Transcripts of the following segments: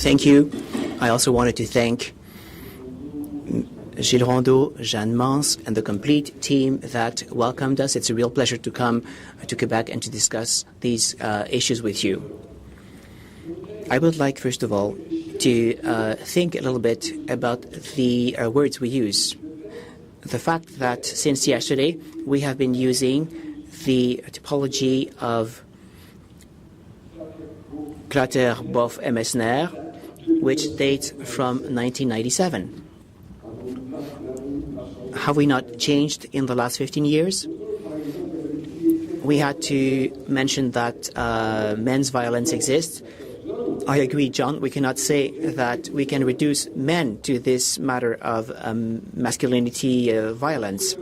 Thank you. I also wanted to thank Gilles Rondeau, Jeanne Mans, and the complete team that welcomed us. It's a real pleasure to come to Quebec and to discuss these issues with you. I would like, first of all, to think a little bit about the words we use. The fact that since yesterday we have been using the typology of Clater, Boff, and Messner, which dates from 1997. Have we not changed in the last 15 years? We had to mention that men's violence exists. I agree, John. We cannot say that we can reduce men to this matter of masculinity violence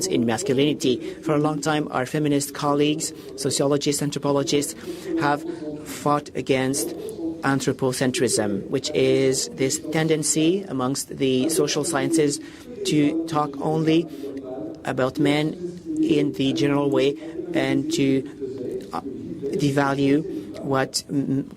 in masculinity. For a long time, our feminist colleagues, sociologists, anthropologists, have fought against anthropocentrism, which is this tendency amongst the social sciences to talk only about men in the general way and to devalue what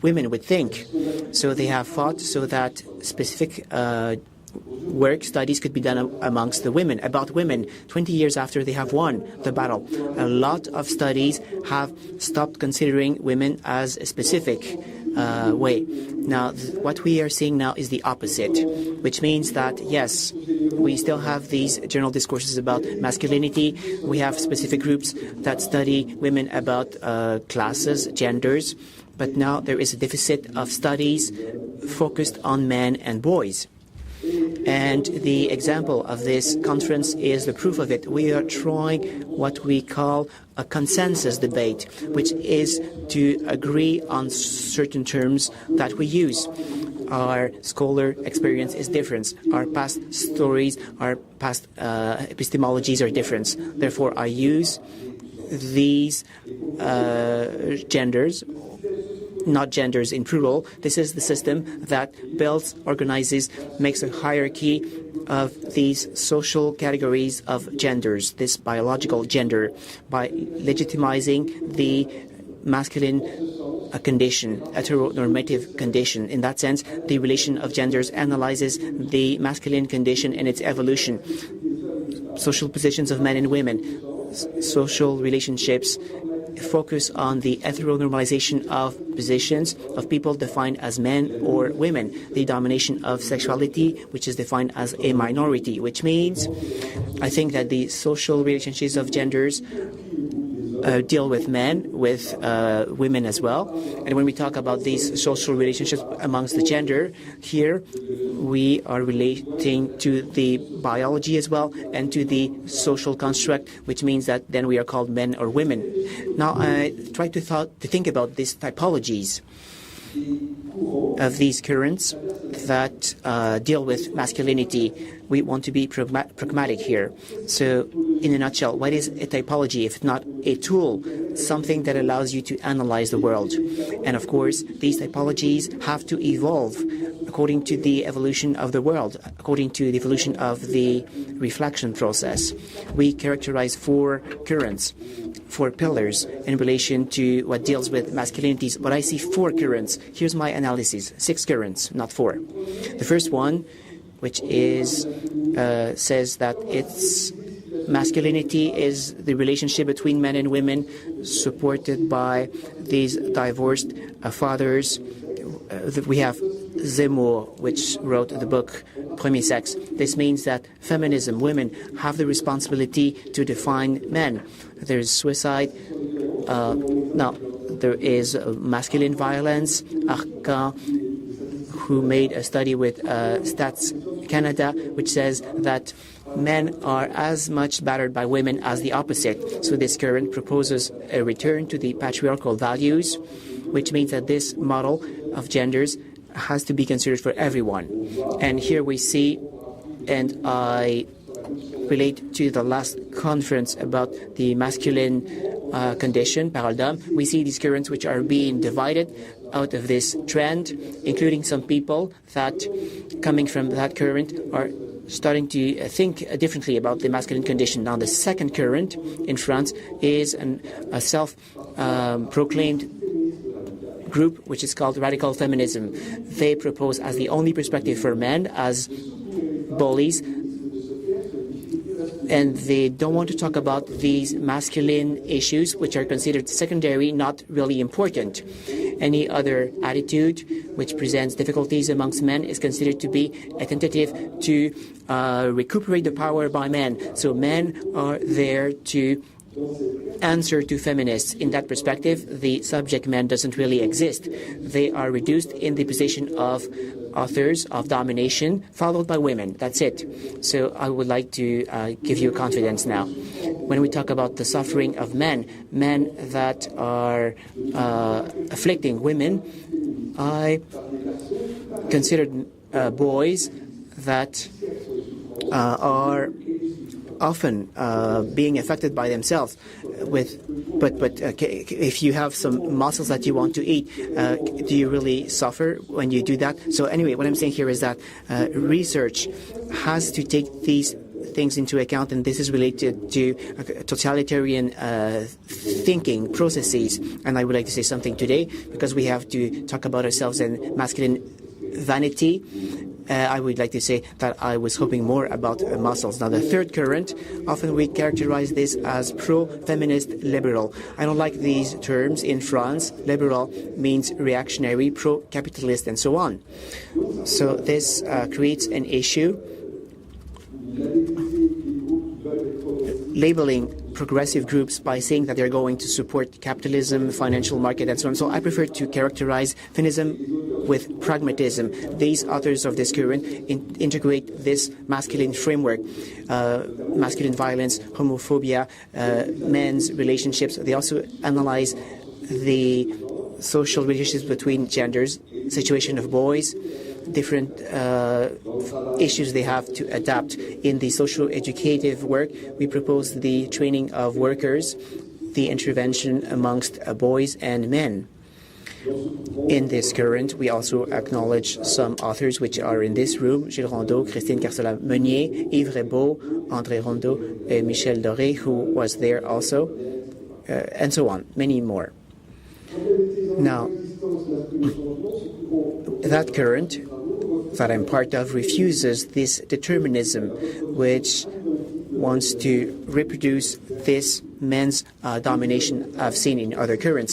women would think. So they have fought so that specific work studies could be done amongst the women, about women, 20 years after they have won the battle. A lot of studies have stopped considering women as a specific way. Now, what we are seeing now is the opposite, which means that, yes, we still have these general discourses about masculinity. We have specific groups that study women about classes, genders, but now there is a deficit of studies focused on men and boys. And the example of this conference is the proof of it. We are trying what we call a consensus debate, which is to agree on certain terms that we use. Our scholar experience is different. Our past stories, our past epistemologies are different. Therefore, I use these genders, not genders in plural. This is the system that builds, organizes, makes a hierarchy of these social categories of genders, this biological gender, by legitimizing the masculine condition, heteronormative condition. In that sense, the relation of genders analyzes the masculine condition and its evolution, social positions of men and women, social relationships, focus on the heteronormalization of positions of people defined as men or women, the domination of sexuality, which is defined as a minority, which means I think that the social relationships of genders deal with men, with women as well. And when we talk about these social relationships amongst the gender, here we are relating to the biology as well and to the social construct, which means that then we are called men or women. Now, I try to think about these typologies of these currents that deal with masculinity. We want to be pragmatic here. So, in a nutshell, what is a typology if not a tool, something that allows you to analyze the world? And of course, these typologies have to evolve according to the evolution of the world, according to the evolution of the reflection process. We characterize four currents, four pillars in relation to what deals with masculinities, but I see four currents. Here's my analysis, 6 currents, not 4. The first one, which is says that it's masculinity is the relationship between men and women supported by these divorced fathers. We have Zemmour, which wrote the book Premier Sexe. This means that feminism, women have the responsibility to define men. There's suicide. Now, there is masculine violence. Arcan, who made a study with Stats Canada, which says that men are as much battered by women as the opposite. So this current proposes a return to the patriarchal values, which means that this model of genders has to be considered for everyone. And here we see, and I relate to the last conference about the masculine condition, Parole d'Homme, we see these currents which are being divided out of this trend, including some people that, coming from that current, are starting to think differently about the masculine condition. Now, the second current in France is a self-proclaimed group, which is called radical feminism. They propose as the only perspective for men as bullies, and they don't want to talk about these masculine issues, which are considered secondary, not really important. Any other attitude which presents difficulties amongst men is considered to be a tentative to recuperate the power by men. So men are there to answer to feminists. In that perspective, the subject man doesn't really exist. They are reduced in the position of authors of domination, followed by women. That's it. So I would like to give you confidence now. When we talk about the suffering of men that are afflicting women, I considered boys that are often being affected by themselves but if you have some muscles that you want to eat, do you really suffer when you do that? So anyway, what I'm saying here is that research has to take these things into account, and this is related to totalitarian thinking processes. And I would like to say something today, because we have to talk about ourselves and masculine vanity. I would like to say that I was hoping more about muscles. Now, the third current, often we characterize this as pro-feminist liberal. I don't like these terms in France. Liberal means reactionary, pro-capitalist, and so on. So this creates an issue. Labeling progressive groups by saying that they're going to support capitalism, financial market, and so on. So I prefer to characterize feminism with pragmatism. These authors of this current integrate this masculine framework, masculine violence, homophobia, men's relationships. They also analyze the social relationships between genders, situation of boys, different issues they have to adapt. In the social educative work, we propose the training of workers, the intervention amongst boys and men. In this current, we also acknowledge some authors which are in this room: Gilles Rondeau, Christine Carsola-Meunier, Yves Rebaud, André Rondeau, and Michel Doré, who was there also, and so on, many more. Now, that current that I'm part of refuses this determinism, which wants to reproduce this men's domination I've seen in other currents.